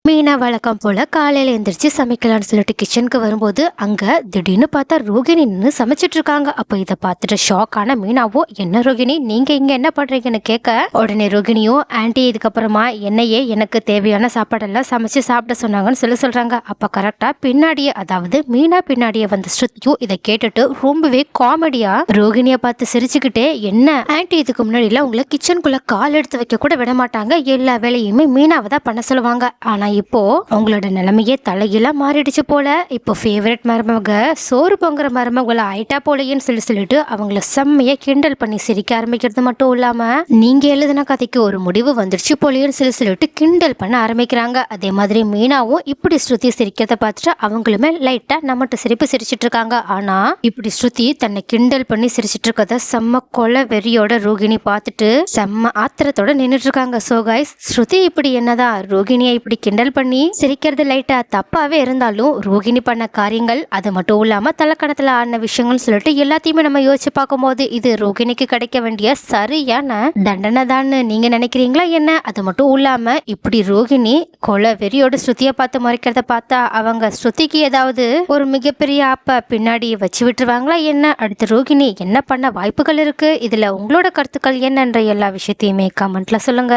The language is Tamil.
மீனா வழக்கம் போல காலையில எந்திரிச்சு சமைக்கலாம்னு சொல்லிட்டு கிச்சனுக்கு வரும்போது அங்க திடீர்னு பார்த்தா ரோகிணி நின்று சமைச்சிட்டு இருக்காங்க. அப்ப இதை பார்த்துட்டு ஷாக் ஆன மீனாவோ, என்ன ரோகிணி நீங்க இங்க என்ன பண்றீங்கன்னு கேட்க, உடனே ரோகிணியும் ஆன்டி இதுக்கப்புறமா என்னையே எனக்கு தேவையான சாப்பாடெல்லாம் சமைச்சு சாப்பிட சொன்னாங்கன்னு சொல்றாங்க. அப்ப கரெக்டா பின்னாடியே, அதாவது மீனா பின்னாடியே வந்த ஸ்ருதியும் இதை கேட்டுட்டு ரொம்பவே காமெடியா ரோகிணிய பார்த்து சிரிச்சுக்கிட்டே, என்ன ஆன்டி இதுக்கு முன்னாடி எல்லாம் உங்களை கிச்சனுக்குள்ள கால் எடுத்து வைக்க கூட விட மாட்டாங்க, எல்லா வேலையுமே மீனாவை தான் பண்ண சொல்லுவாங்க, ஆனா இப்போ உங்களோட நிலைமையே தலையில மாறிடுச்சு போல, இப்போ ஃபேவரட் மருமக சோறு பொங்குற மருமகளை ஆயிட்டா போலையேன்னு சொல்லிட்டு அவங்கள செம்மையா கிண்டல் பண்ணி சிரிக்க ஆரம்பிக்கிறது மட்டும் இல்லாம, நீங்க எழுதின கதைக்கு ஒரு முடிவு வந்துடுச்சு போலையேன்னு சொல்லிட்டு கிண்டல் பண்ண ஆரம்பிக்கிறாங்க. அதே மாதிரி மீனாவும் இப்படி ஸ்ருதி சிரிக்கிறத பார்த்துட்டு அவங்களுமே லைட்டா நம்மகிட்ட சிரிச்சிட்டு இருக்காங்க. ஆனா இப்படி ஸ்ருதி தன்னை கிண்டல் பண்ணி சிரிச்சிட்டு இருக்கத செம்ம கொலை வெறியோட ரோகிணி பார்த்துட்டு செம்ம ஆத்திரத்தோட நின்றுட்டு இருக்காங்க. சோ கைஸ், ஸ்ருதி இப்படி என்னதான் ரோகிணியை இப்படி கிண்டல் பண்ணி சிரிக்கிறது லைட்டா தப்பாவே இருந்தாலும், ரோகிணி பண்ண காரியங்கள் அது மட்டும் இல்லாம தலக்கணத்துல ஆடின விஷயங்கள் சொல்லிட்டு எல்லாத்தையுமே நம்ம யோசிச்சு பார்க்கும்போது இது ரோகிணிக்கு கிடைக்க வேண்டிய சரியான தண்டனை தான் நீங்க நினைக்கிறீங்களா என்ன? அது மட்டும் இல்லாம இப்படி ரோகிணி கொலை வெறியோட ஸ்ருதியை பார்த்து மறைக்கிறத பார்த்தா அவங்க ஸ்ருதிக்கு ஏதாவது ஒரு மிகப்பெரிய ஆப்ப பின்னாடி வச்சு விட்டுருவாங்களா என்ன? அடுத்து ரோகிணி என்ன பண்ண வாய்ப்புகள் இருக்கு? இதுல உங்களோட கருத்துக்கள் என்னன்ற எல்லா விஷயத்தையுமே கமெண்ட்ல சொல்லுங்க.